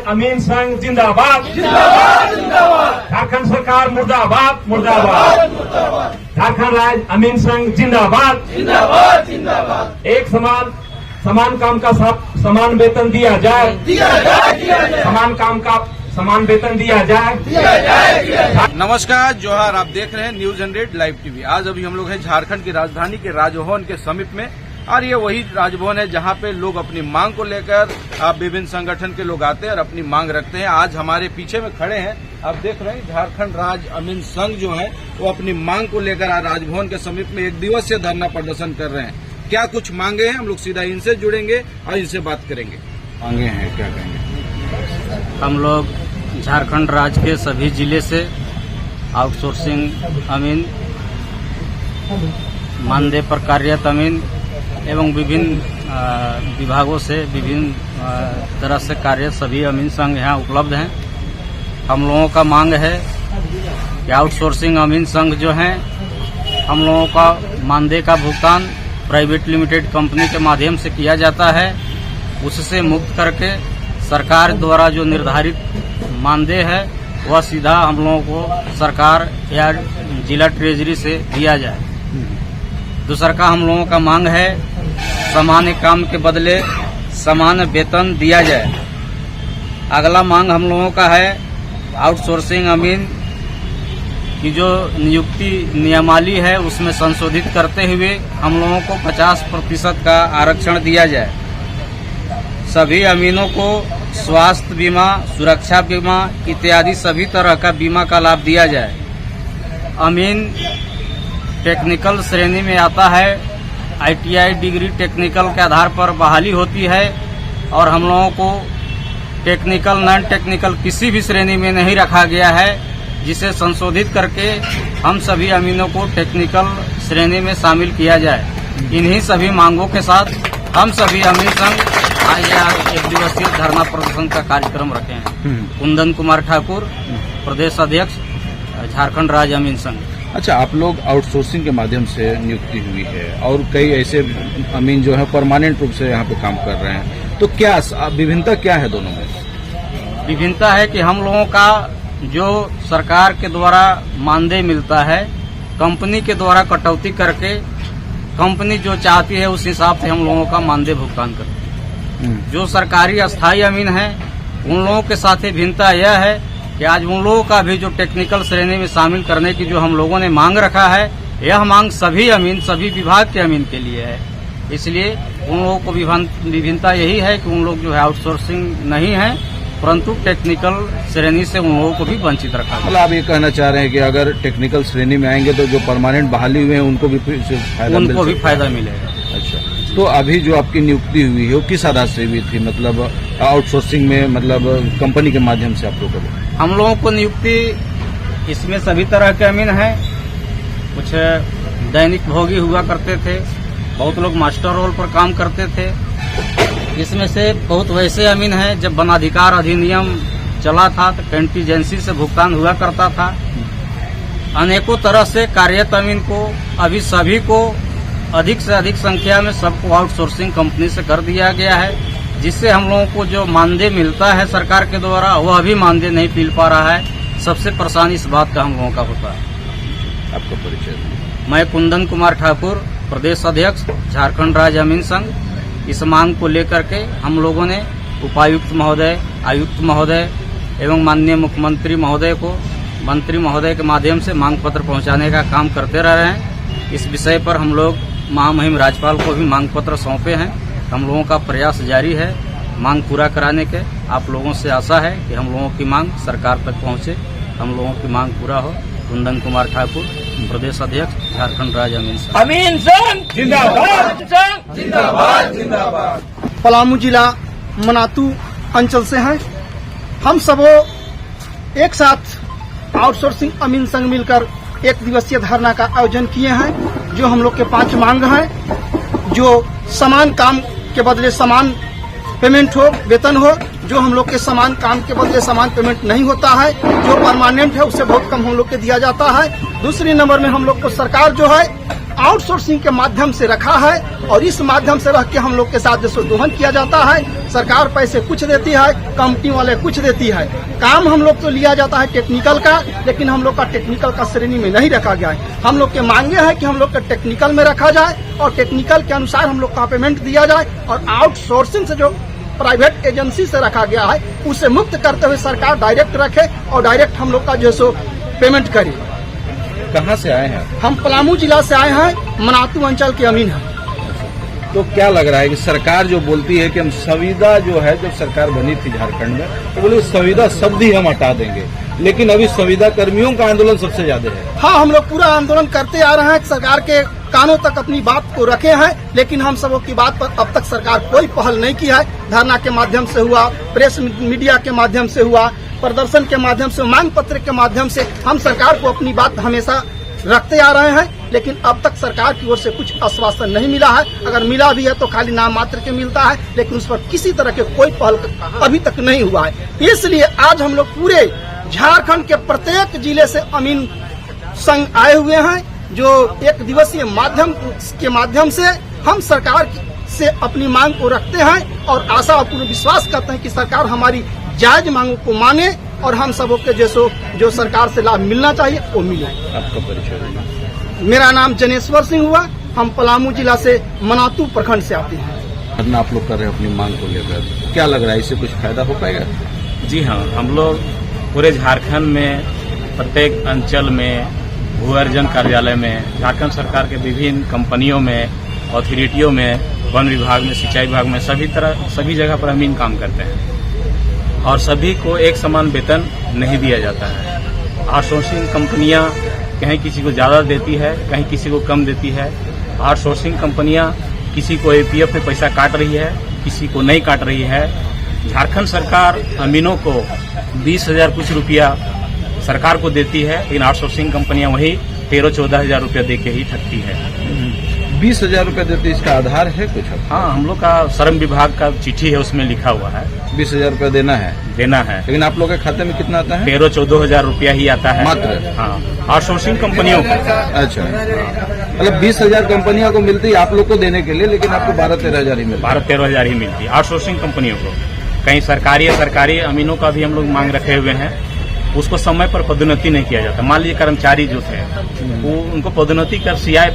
अमीन संघ जिंदाबाद, झारखंड सरकार मुर्दाबाद, झारखंड राज्य अमीन संघ जिंदाबाद। एक समान काम का समान वेतन दिया जाए, समान काम का समान वेतन दिया जाए। नमस्कार, जोहार। आप देख रहे हैं न्यूज 100 लाइव टीवी। आज अभी हम लोग हैं झारखंड की राजधानी के राजभवन के समीप में, और ये वही राजभवन है जहां पे लोग अपनी मांग को लेकर विभिन्न संगठन के लोग आते हैं और अपनी मांग रखते हैं। आज हमारे पीछे में खड़े हैं, आप देख रहे हैं झारखंड राज्य अमीन संघ जो है वो अपनी मांग को लेकर आज राजभवन के समीप में 1 दिवसीय धरना प्रदर्शन कर रहे हैं। क्या कुछ मांगे हैं, हम लोग सीधा इनसे जुड़ेंगे और इनसे बात करेंगे। मांगे हैं, क्या कहेंगे? हम लोग झारखंड राज्य के सभी जिले से आउटसोर्सिंग अमीन, मानदेय पर कार्यरत अमीन एवं विभिन्न विभागों से विभिन्न तरह से कार्यरत सभी अमीन संघ यहाँ उपलब्ध हैं। हम लोगों का मांग है कि आउटसोर्सिंग अमीन संघ जो हैं, हम लोगों का मानदेय का भुगतान प्राइवेट लिमिटेड कंपनी के माध्यम से किया जाता है, उससे मुक्त करके सरकार द्वारा जो निर्धारित मानदेय है वह सीधा हम लोगों को सरकार या जिला ट्रेजरी से दिया जाए। दूसरा का हम लोगों का मांग है सामान्य काम के बदले समान वेतन दिया जाए। अगला मांग हम लोगों का है आउटसोर्सिंग अमीन की जो नियुक्ति नियमावली है उसमें संशोधित करते हुए हम लोगों को 50% का आरक्षण दिया जाए। सभी अमीनों को स्वास्थ्य बीमा, सुरक्षा बीमा इत्यादि सभी तरह का बीमा का लाभ दिया जाए। अमीन टेक्निकल श्रेणी में आता है, ITI डिग्री टेक्निकल के आधार पर बहाली होती है, और हम लोगों को टेक्निकल नॉन टेक्निकल किसी भी श्रेणी में नहीं रखा गया है, जिसे संशोधित करके हम सभी अमीनों को टेक्निकल श्रेणी में शामिल किया जाए। इन्हीं सभी मांगों के साथ हम सभी अमीन संघ आज यहाँ 1 दिवसीय धरना प्रदर्शन का कार्यक्रम रखे हैं। कुंदन कुमार ठाकुर, प्रदेश अध्यक्ष, झारखंड राज्य अमीन संघ। अच्छा, आप लोग आउटसोर्सिंग के माध्यम से नियुक्ति हुई है और कई ऐसे अमीन जो है परमानेंट रूप से यहाँ पे काम कर रहे हैं, तो क्या विभिन्नता क्या है दोनों में? विभिन्नता है कि हम लोगों का जो सरकार के द्वारा मानदेय मिलता है, कंपनी के द्वारा कटौती करके कंपनी जो चाहती है उस हिसाब से हम लोगों का मानदेय भुगतान करती है। जो सरकारी अस्थायी अमीन है उन लोगों के साथ ही भिन्नता यह है कि आज उन लोगों का भी जो टेक्निकल श्रेणी में शामिल करने की जो हम लोगों ने मांग रखा है, यह मांग सभी अमीन, सभी विभाग के अमीन के लिए है। इसलिए उन लोगों को विभिन्नता यही है कि उन लोग जो है आउटसोर्सिंग नहीं है, परंतु टेक्निकल श्रेणी से उन लोगों को भी वंचित रखा है। मतलब आप ये कहना चाह रहे हैं कि अगर टेक्निकल श्रेणी में आएंगे तो जो परमानेंट बहाली हुए हैं उनको भी फायदा मिलेगा। अच्छा, तो अभी जो आपकी नियुक्ति हुई है वो किस आधार से हुई थी? मतलब आउटसोर्सिंग में, मतलब कंपनी के माध्यम से आप लोगों को? हम लोगों को नियुक्ति इसमें सभी तरह के अमीन हैं। कुछ दैनिक भोगी हुआ करते थे, बहुत लोग मास्टर रोल पर काम करते थे। इसमें से बहुत वैसे अमीन हैं जब वनाधिकार अधिनियम चला था तो कंटीजेंसी से भुगतान हुआ करता था। अनेकों तरह से कार्यरत अमीन को अभी सभी को अधिक से अधिक संख्या में सबको आउटसोर्सिंग कंपनी से कर दिया गया है, जिससे हम लोगों को जो मानदेय मिलता है सरकार के द्वारा वह भी मानदेय नहीं मिल पा रहा है। सबसे परेशानी इस बात का हम लोगों का होता है। आपका परिचय? मैं कुंदन कुमार ठाकुर, प्रदेश अध्यक्ष, झारखंड राज्य अमीन संघ। इस मांग को लेकर के हम लोगों ने उपायुक्त महोदय, आयुक्त महोदय एवं माननीय मुख्यमंत्री महोदय को मंत्री महोदय के माध्यम से मांग पत्र पहुंचाने का काम करते रह रहे हैं। इस विषय पर हम लोग महामहिम राज्यपाल को भी मांग पत्र सौंपे हैं। हम लोगों का प्रयास जारी है मांग पूरा कराने के। आप लोगों से आशा है कि हम लोगों की मांग सरकार तक पहुंचे, हम लोगों की मांग पूरा हो। कुंदन कुमार ठाकुर, प्रदेश अध्यक्ष, झारखंड राज्य अमीन संघ। अमीन संघ जिंदाबाद, जिंदाबाद, जिंदाबाद। पलामू जिला मनातू अंचल से हैं। हम सब एक साथ आउटसोर्सिंग अमीन संघ मिलकर 1 दिवसीय धरना का आयोजन किए हैं। जो हम लोग के 5 मांग हैं, जो समान काम के बदले समान पेमेंट हो, वेतन हो। जो हम लोग के समान काम के बदले समान पेमेंट नहीं होता है, जो परमानेंट है उससे बहुत कम हम लोग के दिया जाता है। दूसरी नंबर में हम लोग को सरकार जो है आउटसोर्सिंग के माध्यम से रखा है और इस माध्यम से रह के हम लोग के साथ जैसे दोहन किया जाता है। सरकार पैसे कुछ देती है, कंपनी वाले कुछ देती है। काम हम लोग तो लिया जाता है टेक्निकल का, लेकिन हम लोग का टेक्निकल का श्रेणी में नहीं रखा गया है। हम लोग के मांगे हैं कि हम लोग का टेक्निकल में रखा जाए और टेक्निकल के अनुसार हम लोग का पेमेंट दिया जाए और आउटसोर्सिंग से जो प्राइवेट एजेंसी से रखा गया है उसे मुक्त करते हुए सरकार डायरेक्ट रखे और डायरेक्ट हम लोग का जो सो पेमेंट करे। कहाँ से आए हैं? हम पलामू जिला से आए हैं, मनातू अंचल के अमीन हैं। तो क्या लग रहा है कि सरकार जो बोलती है कि हम संविदा जो है, जब सरकार बनी थी झारखंड में तो बोले संविदा शब्द ही हम हटा देंगे, लेकिन अभी संविदा कर्मियों का आंदोलन सबसे ज्यादा है। हाँ, हम लोग पूरा आंदोलन करते आ रहे हैं, सरकार के कानों तक अपनी बात को रखे हैं, लेकिन हम सबों की बात पर अब तक सरकार कोई पहल नहीं की है। धरना के माध्यम से हुआ, प्रेस मीडिया के माध्यम से हुआ, प्रदर्शन के माध्यम से, मांग पत्र के माध्यम से हम सरकार को अपनी बात हमेशा रखते आ रहे हैं, लेकिन अब तक सरकार की ओर से कुछ आश्वासन नहीं मिला है। अगर मिला भी है तो खाली नाम मात्र के मिलता है, लेकिन उस पर किसी तरह के कोई पहल अभी तक नहीं हुआ है। इसलिए आज हम लोग पूरे झारखंड के प्रत्येक जिले से अमीन संघ आए हुए हैं, जो एक दिवसीय माध्यम से हम सरकार से अपनी मांग को रखते हैं और आशा और पूर्ण विश्वास करते हैं कि सरकार हमारी जायज मांगों को माने और हम सबों के जो सरकार से लाभ मिलना चाहिए वो मिले। आपका परिचय? मेरा नाम जनेश्वर सिंह हुआ, हम पलामू जिला से मनातू प्रखंड से आते हैं। धरना आप लोग कर रहे हैं अपनी मांग को लेकर, क्या लग रहा है इससे कुछ फायदा हो पाएगा? जी हाँ, हम लोग पूरे झारखंड में प्रत्येक अंचल में, भू अर्जन कार्यालय में, झारखंड सरकार के विभिन्न कंपनियों में, अथॉरिटियों में, वन विभाग में, सिंचाई विभाग में, सभी जगह पर अमीन काम करते हैं और सभी को एक समान वेतन नहीं दिया जाता है। आउटसोर्सिंग कंपनियां कहीं किसी को ज्यादा देती है, कहीं किसी को कम देती है। आउटसोर्सिंग कंपनियां किसी को एपीएफ में पैसा काट रही है, किसी को नहीं काट रही है। झारखंड सरकार अमीनों को 20,000 कुछ रुपया सरकार को देती है, लेकिन आउटसोर्सिंग कंपनियां वही 13-14 हजार रुपया दे के ही ठगती है। 20,000 रुपया देते, इसका आधार है कुछ? हाँ, हम लोग का श्रम विभाग का चिट्ठी है, उसमें लिखा हुआ है 20,000 रुपया देना है। लेकिन आप लोग के खाते में कितना आता है? 13-14 हजार रुपया ही आता है मात्र। हाँ, आउटसोर्सिंग कंपनियों को। अच्छा, मतलब 20,000 कंपनियों को मिलती है आप लोग को देने के लिए, लेकिन आपको 12-13 हजार ही मिलती है। 12-13 हजार ही मिलती है आउटसोर्सिंग कंपनियों को। कहीं सरकारी अमीनों का भी हम लोग मांग रखे हुए हैं, उसको समय पर पदोन्नति नहीं किया जाता। मान लीजिए कर्मचारी जो थे वो उनको पदोन्नति कर सीआई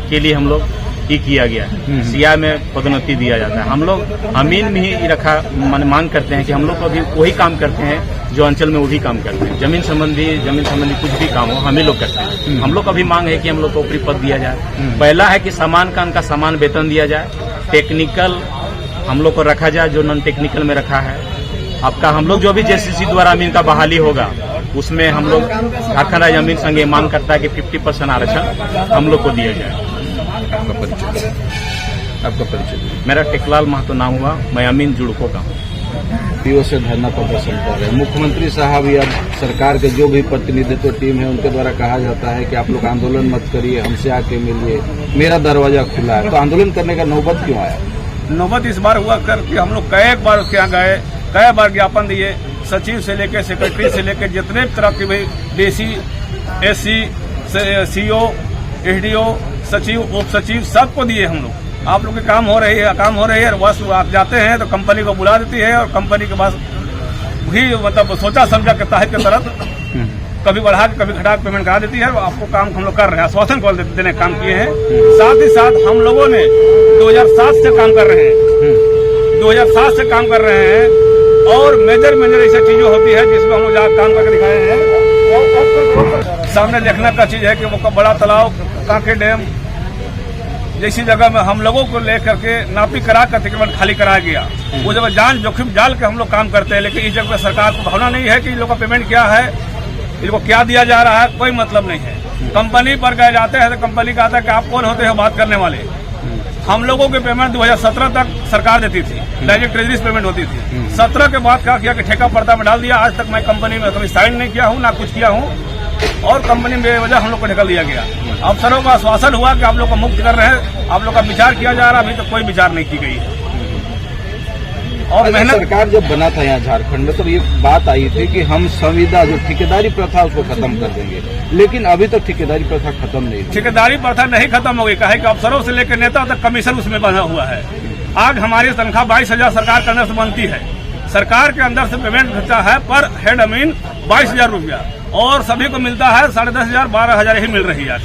के लिए हम लोग ही किया गया, सीआई में पदोन्नति दिया जाता है। हम लोग अमीन में ही रखा मांग करते हैं कि हम लोग को भी वही काम करते हैं जो अंचल में वो भी काम करते हैं। जमीन संबंधी कुछ भी काम हो हम ही लोग करते हैं। हम लोग का भी मांग है कि हम लोग को ऊपरी पद दिया जाए। पहला है कि समान काम का समान वेतन दिया जाए। टेक्निकल हम लोग को रखा जाए, जो नॉन टेक्निकल में रखा है। आपका हम लोग जो भी जेसीसी द्वारा अमीन का बहाली होगा उसमें हम लोग झारखंड राज्य अमीन संघ ये मांग करता है कि 50% आरक्षण हम लोग को दिया जाए। आपका परिचय? मेरा टेकलाल महतो नाम हुआ, मैं अमीन जुड़को का हूँ। पीओ से धरना प्रदर्शन कर रहे हैं। मुख्यमंत्री साहब या सरकार के जो भी प्रतिनिधित्व टीम है उनके द्वारा कहा जाता है कि आप लोग आंदोलन मत करिए, हमसे आके मिलिए, मेरा दरवाजा खुला है। तो आंदोलन करने का नौबत क्यों आया? नौबत इस बार हुआ कर कि हम लोग कई बार उसके यहाँ गए, कई बार ज्ञापन दिए, सचिव से लेकर सेक्रेटरी से लेकर जितने तरह के भाई डीसी, एससी, सीओ, एसडीओ, सचिव, उप सचिव सबको दिए हम लोग। आप लोग के काम हो रही है बस आप जाते हैं तो कंपनी को बुला देती है और कंपनी के पास भी मतलब सोचा समझा के ताहिर के तरफ कभी बढ़ा के कभी घटा के पेमेंट करा देती है। आपको काम हम लोग कर रहे हैं, आश्वासन को देने काम किए हैं। साथ ही साथ हम लोगों ने 2007 से काम कर रहे हैं, 2007 से काम कर रहे हैं और मेजर ऐसी चीजें होती है जिसमें हम लोग जहाँ काम करके दिखाए हैं। सामने देखने का चीज है कि वो बड़ा तालाब, कांके डैम जैसी जगह में हम लोगों को लेकर के नापी करा कर तकरीबन खाली कराया गया। वो जगह जान जोखिम डाल के हम लोग काम करते हैं, लेकिन इस जगह सरकार को भावना नहीं है कि इन लोग का पेमेंट क्या है, इनको क्या दिया जा रहा है, कोई मतलब नहीं है। कंपनी पर गए जाते हैं तो कंपनी का आता है कि आप कौन होते हैं बात करने वाले। हम लोगों के पेमेंट 2017 तक सरकार देती थी, डायरेक्ट ट्रेजरी पेमेंट होती थी। 17 के बाद क्या किया कि ठेका पर्दा में डाल दिया। आज तक मैं कंपनी में कभी साइन नहीं किया हूँ, ना कुछ किया हूँ और कंपनी में वजह हम लोग को निकल दिया गया। अफसरों का आश्वासन हुआ कि आप लोग को मुक्त कर रहे हैं, आप लोग का विचार किया जा रहा है, अभी तो कोई विचार नहीं की गई है। और मेहनत। सरकार जब बना था यहाँ झारखंड में, तो ये बात आई थी कि हम संविदा जो ठेकेदारी प्रथा उसको खत्म कर देंगे, लेकिन अभी तो ठेकेदारी प्रथा खत्म नहीं हुई। ठेकेदारी प्रथा नहीं खत्म हो गई, कहे कि अफसरों से लेकर नेता तक कमीशन उसमें बना हुआ है। आज हमारी तनख्वाह 22,000 सरकार के अंदर से बनती है, सरकार के अंदर से पेमेंट होता है पर हेड अमीन 22,000 रुपया, और सभी को मिलता है 10,500 12,000 ही मिल रही है।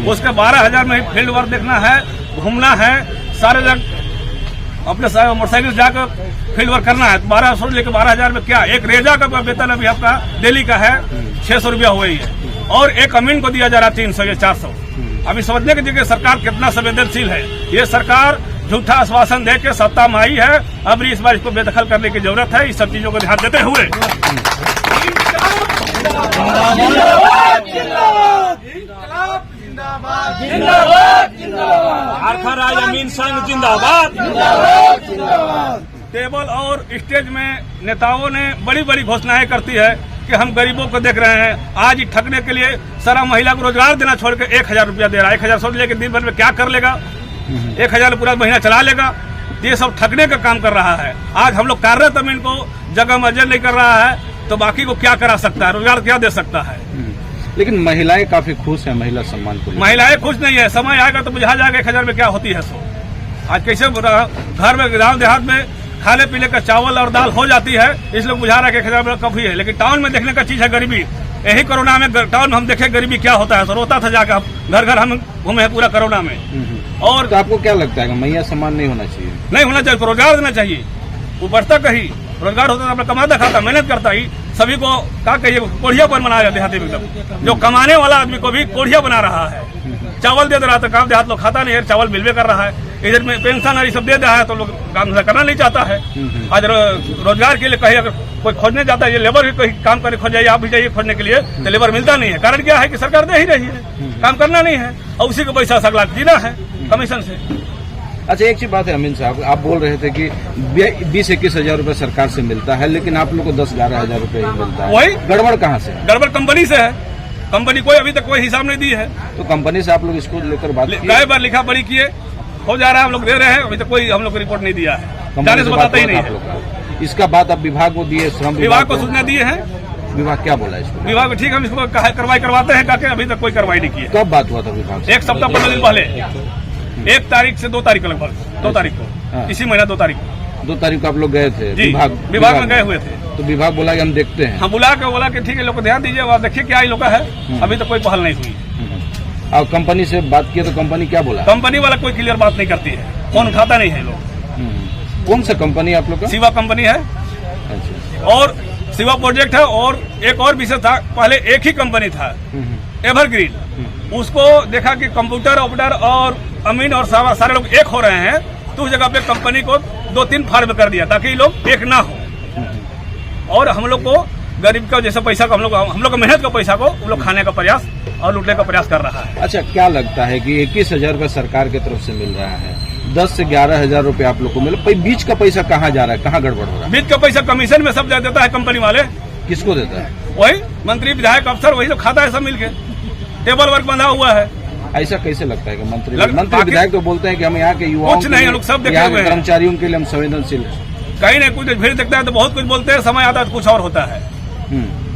उसके 12,000 में ही फील्ड वर्क देखना है, घूमना है, सारे जगह अपने मोटरसाइकिल जाकर फील्ड वर्क करना है। 1200 लेकर 12,000 में क्या, एक रेजा का वेतन अभी आपका दिल्ली का है 600 रुपया हुआ ही है, और एक अमीन को दिया जा रहा है 300 या 400। अभी समझने की जगह सरकार कितना संवेदनशील है। ये सरकार झूठा आश्वासन दे के सत्ता में आई है, अब इस बार इसको बेदखल करने की जरूरत है। इस सब चीजों को ध्यान देते हुए झारखंड राज्य अमीन संघ जिंदाबाद। टेबल और स्टेज में नेताओं ने बड़ी बड़ी घोषणाएं करती है कि हम गरीबों को देख रहे हैं। आज ही ठगने के लिए सारा महिला को रोजगार देना छोड़ के 1,000 रुपया दे रहा है। 1,000 सोच लेके दिन भर में क्या कर लेगा, 1,000 पूरा महीना चला लेगा। ये सब ठगने का काम कर रहा है। आज हम लोग कार्यरत अमीन को जगह मर्जर नहीं कर रहा है, तो बाकी को क्या करा सकता है, रोजगार क्या दे सकता है। लेकिन महिलाएं काफी खुश हैं महिला सम्मान को। महिलाएं खुश नहीं है, समय आएगा तो बुझा जाएगा 1,000 में क्या होती है। सो आज कैसे घर में गाँव देहात में खाने पीने का चावल और दाल हो जाती है, इसलिए बुझा रहा है कि 1,000 में काफी है। लेकिन टाउन में देखने का चीज है गरीबी। यही कोरोना में टाउन में हम देखे गरीबी क्या होता है, तो रोता था जाकर घर घर हम घूमे हैं पूरा कोरोना में। और तो आपको क्या लगता है कि महिला सम्मान नहीं होना चाहिए? नहीं होना चाहिए, रोजगार देना चाहिए। वो बढ़ता कहीं रोजगार होता, अपना कमाता खाता मेहनत करता ही सभी को क्या कहिए कोढ़ियापन बनाया देहाती में। एकदम जो कमाने वाला आदमी को भी कोढ़िया बना रहा है। चावल दे रहा था, काम देहात लोग खाता नहीं है, चावल मिलवे कर रहा है। इधर में पेंशन और सब दे रहा है, तो लोग काम करना नहीं चाहता है। आज रोजगार के लिए कहीं अगर कोई खोजने जाता है, ये लेबर भी कहीं काम करने खोज जाइए, आप भी जाइए खोजने के लिए, तो लेबर मिलता नहीं है। कारण क्या है कि सरकार दे ही रही है, काम करना नहीं है, और उसी को पैसा 7 लाख जीना है कमीशन से। अच्छा, एक चीज बात है अमीन साहब, आप बोल रहे थे कि 20-21 हजार रुपए सरकार से मिलता है, लेकिन आप लोग को 10-11 हजार रुपए ही मिलता है। वही गड़बड़ कहाँ से? गड़बड़ कंपनी से है। कंपनी कोई अभी तक कोई हिसाब नहीं दी है। तो कंपनी से आप लोग इसको लेकर बात की? कई बार लिखा पढ़ी किए, हो जा रहा है, हम लोग दे रहे हैं, अभी तक कोई हम लोग को रिपोर्ट नहीं दिया है, जाने से बताता ही नहीं है। इसका बात आप विभाग को दिए? श्रम विभाग को सूचना दिए हैं। विभाग क्या बोला इसको? विभाग ठीक है, हम इसको कार्रवाई करवाते हैं, कहते अभी तक कोई कार्रवाई नहीं की है। कब बात हुआ था विभाग से? 1 सप्ताह 15 दिन पहले, 1 तारीख से 2 तारीख को लगभग, 2 तारीख को, इसी महीना 2 तारीख को। 2 तारीख को आप लोग गए थे? विभाग में गए हुए थे। तो विभाग बोला कि हम देखते हैं। हम बोला कि ठीक है, लोग ध्यान दीजिए, आप देखिए क्या इन लोग का है। अभी तक कोई पहल नहीं हुई। और कंपनी से बात किया तो कंपनी क्या बोला? कंपनी वाला कोई क्लियर बात नहीं करती है, फोन उठाता नहीं है लोग। कौन सा कंपनी आप लोग का? शिवा कंपनी है। अच्छा। और शिवा प्रोजेक्ट है, और एक और विषय था, पहले एक ही कंपनी था एवरग्रीन। उसको देखा कि कंप्यूटर ऑपरेटर और अमीन और सारे लोग एक हो रहे हैं, तो उस जगह पे कंपनी को 2-3 फार्म कर दिया ताकि लोग एक ना हो, और हम लोग को गरीब का जैसे पैसा को हम लोग का मेहनत का पैसा को वो लोग खाने का प्रयास और लूटने का प्रयास कर रहा है। अच्छा, क्या लगता है कि 21,000 रुपये सरकार की तरफ से मिल रहा है, 10 से 11,000 रुपये आप लोग को मिले, बीच का पैसा कहाँ जा रहा है, कहाँ गड़बड़ हो रहा है? बीच का पैसा कमीशन में सब दे देता है कंपनी वाले। किसको देता है? वही मंत्री विधायक अफसर वही लोग खाता है, सब मिलके टेबल वर्क बंधा हुआ है। ऐसा कैसे लगता है कि मंत्री विधायक तो बोलते हैं कि हम यहाँ के युवाओं कुछ नहीं, लोग सब देखे हुए हैं, कर्मचारियों के लिए हम संवेदनशील। कहीं नहीं कुछ भीड़ देखता है तो बहुत कुछ बोलते हैं, समय आता है तो कुछ और होता है।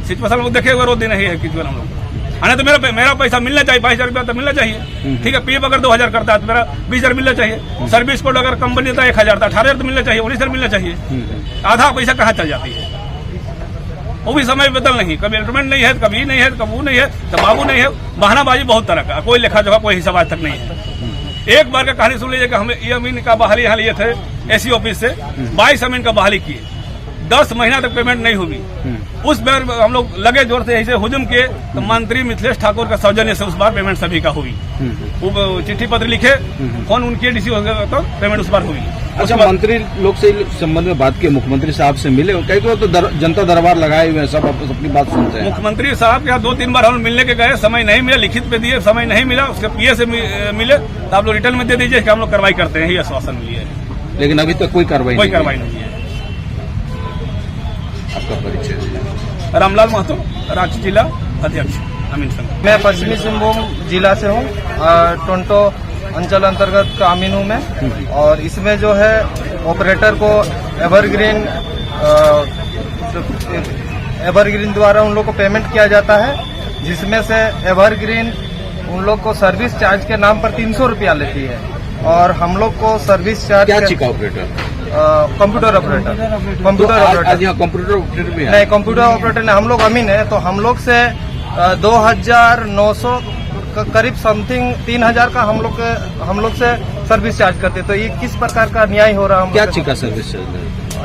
सिचुएशन लोग देखे हुए रोते नहीं है कि हम लोग आने, तो मेरा पैसा मिलना चाहिए, 22,000 रुपया तो मिलना चाहिए। ठीक है, पीएफ अगर 2,000 करता है तो मेरा 20,000 मिलना चाहिए। सर्विस कोड अगर कंपनी देता है 1,000 था, 18,000 तो मिलना चाहिए, 19,000 मिलना चाहिए। आधा पैसा कहाँ चल जाती है? वो भी समय बदल नहीं, कभी इंटरमेंट नहीं है, कभी नहीं है, कभी वो नहीं है, तो बाबू नहीं है, बहानाबाजी बहुत तरह का, कोई लेखा जोखा कोई हिसाब आज तक नहीं है। एक बार का कहानी सुन लीजिए कि हम ये अमीन का बहाली यहाँ लिए थे एसी ऑफिस से, 22 अमीन का बहाली किए, 10 महीना तक पेमेंट नहीं हुई। उस बार हम लोग लगे जोर से ऐसे हुजूम किए, तो मंत्री मिथिलेश ठाकुर का सौजन्य से उस बार पेमेंट सभी का हुई। वो चिट्ठी पत्र लिखे, फोन उनके डीसी हो गया, तो पेमेंट उस बार हुई। अच्छा, मंत्री लोग से संबंध में बात की, मुख्यमंत्री साहब से मिले? कई तो जनता दरबार लगाए हुए हैं, सब अपनी बात सुनते हैं। मुख्यमंत्री साहब के यहाँ 2-3 बार हम मिलने के गए, समय नहीं मिला, लिखित पे दिए, समय नहीं मिला। उसके पीए से मिले तो आप लोग रिटर्न में दे दीजिए कि हम लोग कार्रवाई करते हैं, ये आश्वासन मिली है। लेकिन अभी तक कोई कार्रवाई नहीं है। आपका परिचय? रामलाल महतो, रांची जिला अध्यक्ष अमीन संघ। मैं पश्चिमी सिंहभूम जिला से हूँ, टोंटो अंचल अंतर्गत का अमीन हूँ मैं। और इसमें जो है ऑपरेटर को एवरग्रीन द्वारा उन लोग को पेमेंट किया जाता है, जिसमें से एवरग्रीन उन लोग को सर्विस चार्ज के नाम पर 300 रुपया लेती है और हम लोग को सर्विस चार्ज क्या चीज का ऑपरेटर? Computer operator. आज यहाँ कंप्यूटर ऑपरेटर भी है? नहीं, कंप्यूटर ऑपरेटर नहीं, हम लोग अमीन है। तो हम लोग से 2,900 करीब समथिंग 3,000 का हम लोग से सर्विस चार्ज करते। तो ये किस प्रकार का न्याय हो रहा है? क्या चीज का सर्विस चार्ज?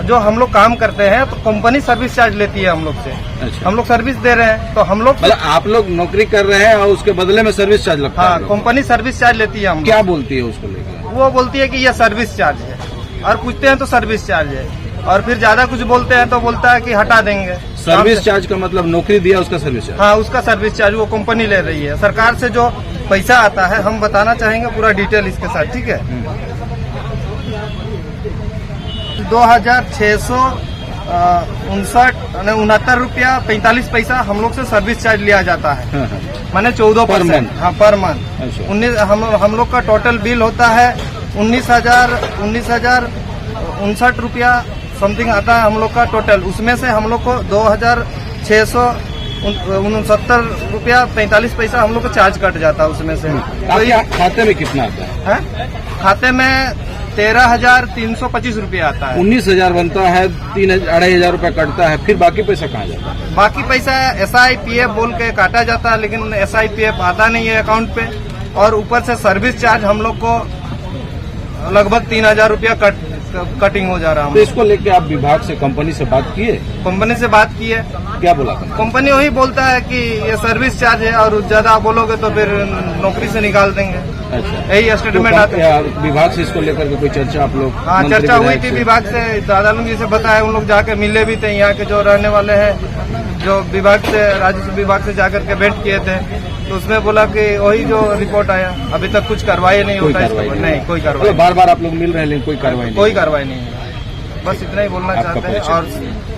जो हम लोग काम करते हैं तो कंपनी सर्विस चार्ज लेती है हम लोग से। अच्छा। हम लोग सर्विस दे रहे हैं तो हम लोग मतलब आप लोग नौकरी कर रहे हैं और उसके बदले में सर्विस चार्ज लगता है? हाँ, कंपनी सर्विस चार्ज लेती है। हम क्या बोलती है उसको लेकर? वो बोलती है कि ये सर्विस चार्ज है, और पूछते हैं तो सर्विस चार्ज है, और फिर ज्यादा कुछ बोलते हैं तो बोलता है कि हटा देंगे। सर्विस चार्ज का मतलब नौकरी दिया उसका सर्विस चार्ज? हाँ, उसका सर्विस चार्ज वो कंपनी ले रही है। सरकार से जो पैसा आता है हम बताना चाहेंगे पूरा डिटेल इसके साथ, ठीक है। 2,659 रुपया 45 पैसा हम लोग से सर्विस चार्ज लिया जाता है। माने 14%। हाँ, पर मंथ। 19 हम लोग का टोटल बिल होता है 19,059 रुपया समथिंग आता है हम लोग का टोटल। उसमें से हम लोग को 2,669 रुपया 45 पैसा हम लोग को चार्ज कट जाता है उसमें से। तो ये खाते में कितना आता है? खाते में 13,325 रुपया आता है। 19,000 बनता है, 3,000-2,500 रुपया कटता है, फिर बाकी पैसा कहाँ जाता है? बाकी पैसा SIPF बोल के काटा जाता है, लेकिन SIPF आता नहीं है अकाउंट पे। और ऊपर से सर्विस चार्ज हम लोग को लगभग 3,000 रुपया कटिंग हो जा रहा है। तो इसको लेके आप विभाग से, कंपनी से बात किए? कंपनी से बात की है। क्या बोला? कंपनी वही बोलता है कि ये सर्विस चार्ज है और ज्यादा बोलोगे तो फिर नौकरी से निकाल देंगे। अच्छा, यही स्टेटमेंट आता है। विभाग से इसको लेकर के कोई चर्चा आप लोग? हाँ, चर्चा हुई थी विभाग से। दादालू जी से बताया, उन लोग जाके मिले भी थे। यहाँ के जो रहने वाले हैं, जो विभाग से, राजस्व विभाग से जाकर के भेंट किए थे, तो उसमें बोला कि वही जो रिपोर्ट आया, अभी तक कुछ कार्रवाई नहीं होता है। नहीं, कोई कार्रवाई। बार बार आप लोग मिल रहे हैं लेकिन कोई कार्रवाई नहीं? कोई कार्रवाई नहीं है। बस इतना ही बोलना चाहते हैं। और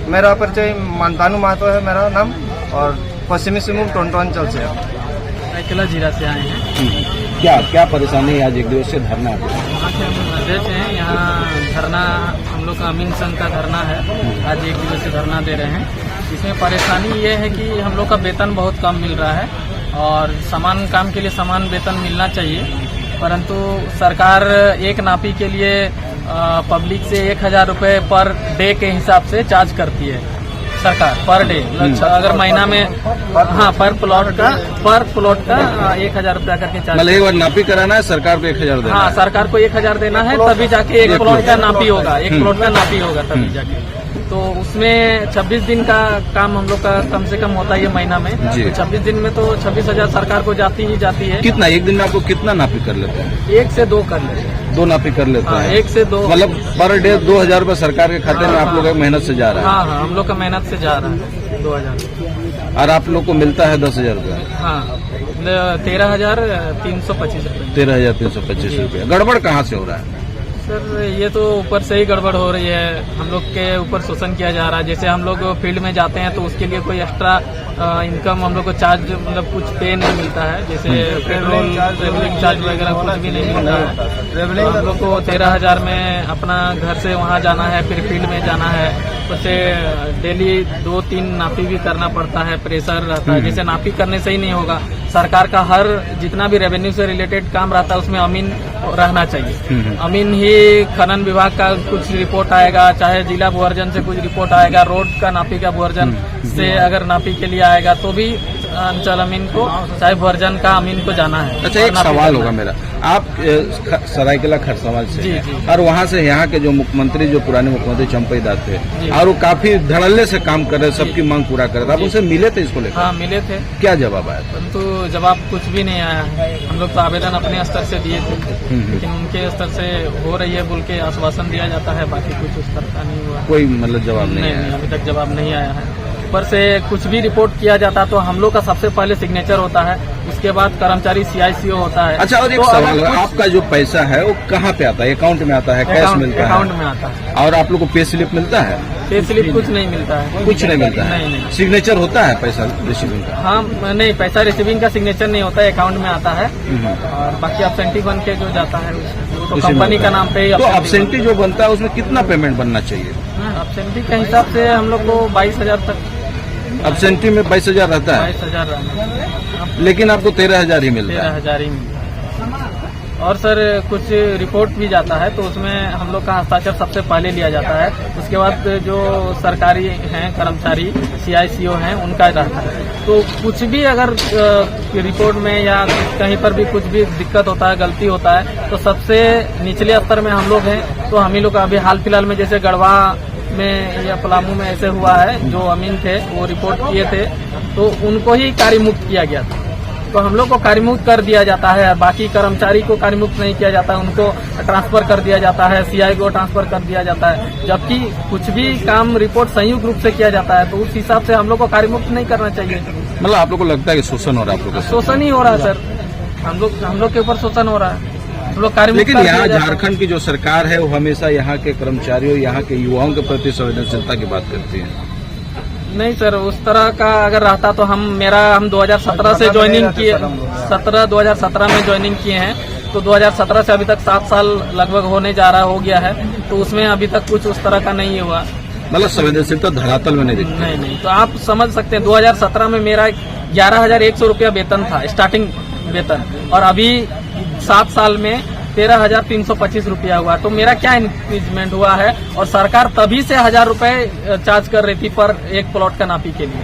मेरा परिचय मानतानू महतो है मेरा नाम, और पश्चिमी सिंहभूम टोंटो अंचल से अकेला जीरा से आए हैं। क्या परेशानी है? आज एक दिवसीय धरना है। वहाँ से हम अध्यक्ष हैं। यहाँ धरना हम लोग का अमीन संघ का धरना है। आज एक दिवसीय धरना दे रहे हैं। इसमें परेशानी ये है कि हम लोग का वेतन बहुत कम मिल रहा है, और समान काम के लिए समान वेतन मिलना चाहिए, परंतु सरकार एक नापी के लिए पब्लिक से 1,000 रुपये पर डे के हिसाब से चार्ज करती है सरकार, पर डे। अगर महीना में, हाँ, पर प्लॉट का 1,000 रुपया करके चार्ज। मतलब एक बार नापी कराना है, सरकार को 1,000 देना? हाँ, सरकार को 1,000 देना है, तभी जाके एक प्लॉट का नापी होगा। एक प्लॉट का नापी होगा तभी जाके। तो उसमें 26 दिन का काम हम लोग का कम से कम होता है ये महीना में। तो 26 दिन में तो 26,000 सरकार को जाती ही जाती है। कितना एक दिन में आपको कितना नापी कर लेते हैं? 1 से 2 कर लेते हैं। 2 नापी कर लेते हैं? 1 से 2। मतलब पर डे 2,000 रुपये सरकार के खाते में आप लोग मेहनत से जा रहा है? हाँ, हम लोग का मेहनत से जा रहा है 2,000। और आप लोग को मिलता है 10,000 रुपया? हाँ, 13,325 रुपये। 13,325 रुपया। गड़बड़ कहाँ से हो रहा है? सर, ये तो ऊपर से ही गड़बड़ हो रही है। हम लोग के ऊपर शोषण किया जा रहा है। जैसे हम लोग फील्ड में जाते हैं तो उसके लिए कोई एक्स्ट्रा इनकम हम लोग को चार्ज, मतलब कुछ पे नहीं मिलता है। जैसे पेट्रोल, ट्रेवलिंग चार्ज वगैरह कुछ भी नहीं मिलता है। हम लोग को 13,000 में अपना घर से वहाँ जाना है, फिर फील्ड में जाना है। उससे डेली 2-3 नापी भी करना पड़ता है, प्रेशर रहता है। जैसे नापी करने से ही नहीं होगा, सरकार का हर जितना भी रेवेन्यू से रिलेटेड काम रहता है उसमें अमीन रहना चाहिए। अमीन ही खनन विभाग का कुछ रिपोर्ट आएगा, चाहे जिला भूअर्जन से कुछ रिपोर्ट आएगा, रोड का नापी का भूअर्जन से अगर नापी के लिए आएगा तो भी अंचल अमीन को, चाहे भूअर्जन का अमीन को जाना है। अच्छा, एक सवाल होगा मेरा। आप सरायकेला खरसावाल से जी, हैं, जी। और वहाँ से यहाँ के जो मुख्यमंत्री, जो पुराने मुख्यमंत्री चंपई दास थे, और वो काफी धड़ल्ले से काम कर रहे, सबकी मांग पूरा कर रहे। आप उनसे मिले थे इसको लेकर? हाँ, मिले थे। क्या जवाब आया? परंतु जवाब कुछ भी नहीं आया है। हम लोग तो आवेदन अपने स्तर से दिए थे, लेकिन उनके स्तर से हो रही है बोल के आश्वासन दिया जाता है, बाकी कुछ उस तरह का नहीं हुआ। कोई मतलब जवाब नहीं आया? अभी तक जवाब नहीं आया है। ऊपर से कुछ भी रिपोर्ट किया जाता तो हम लोग का सबसे पहले सिग्नेचर होता है, उसके बाद कर्मचारी CICO होता है। अच्छा, और एक सवाल, आपका जो पैसा है वो कहाँ पे आता है? अकाउंट में आता है, कैश मिलता है? अकाउंट में आता है। और आप लोग को पे स्लिप मिलता है? पे स्लिप कुछ नहीं मिलता है। कुछ नहीं मिलता है? नहीं। सिग्नेचर होता है पैसा रिसीविंग का? हाँ, नहीं, पैसा रिसीविंग का सिग्नेचर नहीं होता है, अकाउंट में आता है। और बाकी एब्सेंटी बन के जो जाता है तो उसी कंपनी में का नाम पे ही तो एब्सेंटी जो बनता है उसमें कितना पेमेंट बनना चाहिए? एब्सेंटी के हिसाब से हम लोग को 22,000 तक। एब्सेंटी में 22,000 रहता है, 22,000 रहना, लेकिन आपको 13,000 ही मिलता है। 13,000 ही मिलता है। और सर कुछ रिपोर्ट भी जाता है तो उसमें हम लोग का हस्ताक्षर सबसे पहले लिया जाता है, उसके बाद जो सरकारी हैं कर्मचारी CICO हैं उनका रहता है। तो कुछ भी अगर रिपोर्ट में या कहीं पर भी कुछ भी दिक्कत होता है, गलती होता है, तो सबसे निचले स्तर में हम लोग हैं। तो हम ही लोग अभी हाल फिलहाल में जैसे गढ़वा में या पलामू में ऐसे हुआ है, जो अमीन थे वो रिपोर्ट किए थे तो उनको ही कार्यमुक्त किया गया था। तो हम लोग को कार्यमुक्त कर दिया जाता है, बाकी कर्मचारी को कार्यमुक्त नहीं किया जाता है, उनको ट्रांसफर कर दिया जाता है, CI को ट्रांसफर कर दिया जाता है। जबकि कुछ भी काम रिपोर्ट संयुक्त रूप से किया जाता है तो उस हिसाब से हम लोग को कार्यमुक्त नहीं करना चाहिए। मतलब आप लोग को लगता है कि शोषण हो रहा है? आप लोग को शोषण ही हो रहा है सर, हम लोग के ऊपर शोषण हो रहा है, हम लोग कार्यमुक्त। लेकिन यहाँ झारखंड की जो सरकार है वो हमेशा यहाँ के कर्मचारियों, यहाँ के युवाओं के प्रति संवेदनशीलता की बात करती है। नहीं सर, उस तरह का अगर रहता तो हम 2017 से ज्वाइनिंग किए, 2017 में ज्वाइनिंग किए हैं, तो 2017 से अभी तक 7 साल लगभग होने जा रहा हो गया है, तो उसमें अभी तक कुछ उस तरह का नहीं हुआ। मतलब संवेदनशीलता धरातल में नहीं दिखती। नहीं, तो आप समझ सकते हैं 2017 में मेरा 11,100 रुपया वेतन था, स्टार्टिंग वेतन, और अभी 7 साल में 13,325 रुपया हुआ। तो मेरा क्या इंक्रीजमेंट हुआ है, और सरकार तभी से 1,000 रुपए चार्ज कर रही थी पर एक प्लॉट का नापी के लिए।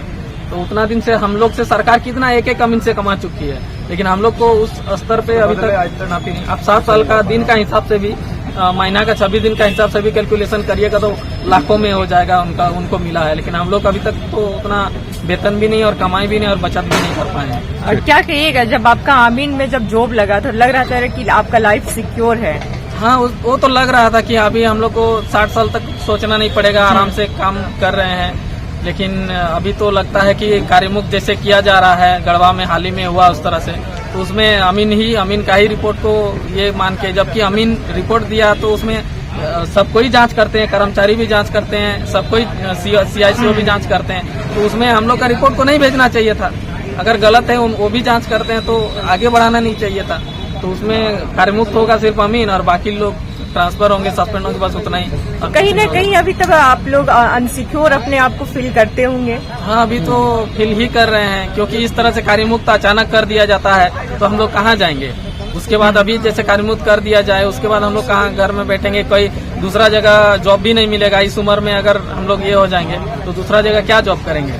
तो उतना दिन से हम लोग से सरकार कितना एक अमीन से कमा चुकी है, लेकिन हम लोग को उस स्तर पे अभी तक नापी नहीं। अब 7 साल का दिन का हिसाब से भी, महीना का 26 दिन का हिसाब से भी कैलकुलेशन करिएगा तो लाखों में हो जाएगा उनको मिला है, लेकिन हम लोग अभी तक तो उतना वेतन भी नहीं और कमाई भी नहीं और बचत भी नहीं कर पाए हैं। और क्या कहिएगा, जब आपका आमीन में जब जॉब लगा तो लग रहा था कि आपका लाइफ सिक्योर है? हाँ, वो तो लग रहा था कि अभी हम लोग को 60 साल तक सोचना नहीं पड़ेगा, आराम से काम कर रहे हैं। लेकिन अभी तो लगता है कि कार्यमुक्त जैसे किया जा रहा है, गढ़वा में हाल ही में हुआ उस तरह से, तो उसमें अमीन का ही रिपोर्ट को ये मान के, जबकि अमीन रिपोर्ट दिया तो उसमें सब कोई जांच करते हैं, कर्मचारी भी जांच करते हैं, सब कोई CICO भी जांच करते हैं, तो उसमें हम लोग का रिपोर्ट को नहीं भेजना चाहिए था। अगर गलत है वो भी जांच करते हैं तो आगे बढ़ाना नहीं चाहिए था। तो उसमें कार्यमुक्त होगा सिर्फ अमीन और बाकी लोग ट्रांसफर होंगे, सस्पेंड होंगे, बस उतना ही। कहीं न कहीं अभी तक आप लोग अनसिक्योर अपने आप को फील करते होंगे? हाँ, अभी तो फील ही कर रहे हैं, क्योंकि इस तरह से कार्यमुक्त अचानक कर दिया जाता है तो हम लोग कहाँ जाएंगे। उसके बाद अभी जैसे कार्यमुक्त कर दिया जाए उसके बाद हम लोग कहाँ घर में बैठेंगे, कोई दूसरा जगह जॉब भी नहीं मिलेगा। इस उम्र में अगर हम लोग ये हो जाएंगे तो दूसरा जगह क्या जॉब करेंगे।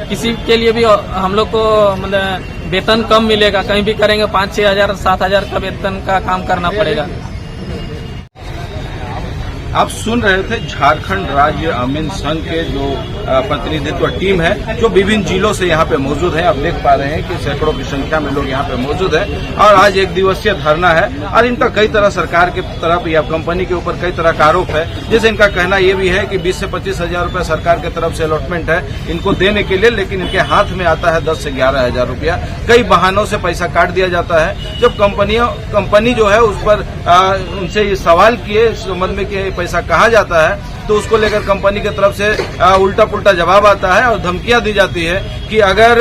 किसी के लिए भी हम लोग को मतलब वेतन कम मिलेगा, कहीं भी करेंगे 5-6 हजार 7 हजार का वेतन का काम करना पड़ेगा। आप सुन रहे थे झारखंड राज्य अमीन संघ के जो प्रतिनिधित्व टीम है, जो विभिन्न जिलों से यहाँ पे मौजूद है। आप देख पा रहे हैं कि सैकड़ों की संख्या में लोग यहाँ पे मौजूद है और आज 1 दिवसीय धरना है और इनका कई तरह सरकार की तरफ या कंपनी के ऊपर कई तरह का आरोप है। जैसे इनका कहना ये भी है कि 20 से 25 हजार रुपया सरकार की तरफ से अलॉटमेंट है इनको देने के लिए, लेकिन इनके हाथ में आता है 10 से 11 हजार रुपया। कई बहानों से पैसा काट दिया जाता है। जब कंपनी जो है उस पर उनसे ये सवाल किए इस संबंध में कि पैसा कहा जाता है तो उसको लेकर कंपनी की तरफ से उल्टा पुल्टा जवाब आता है और धमकियां दी जाती है कि अगर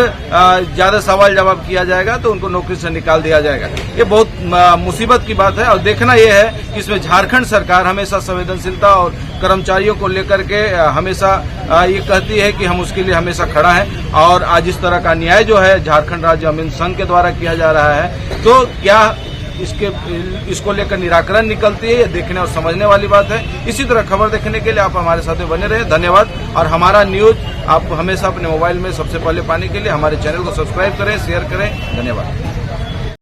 ज्यादा सवाल जवाब किया जाएगा तो उनको नौकरी से निकाल दिया जाएगा। ये बहुत मुसीबत की बात है और देखना यह है कि इसमें झारखंड सरकार हमेशा संवेदनशीलता और कर्मचारियों को लेकर के हमेशा ये कहती है कि हम उसके लिए हमेशा खड़ा है। और आज इस तरह का न्याय जो है झारखंड राज्य अमीन संघ के द्वारा किया जा रहा है, तो क्या इसको लेकर निराकरण निकलती है, ये देखने और समझने वाली बात है। इसी तरह खबर देखने के लिए आप हमारे साथ बने रहे। धन्यवाद। और हमारा न्यूज आप हमेशा अपने मोबाइल में सबसे पहले पाने के लिए हमारे चैनल को सब्सक्राइब करें, शेयर करें। धन्यवाद।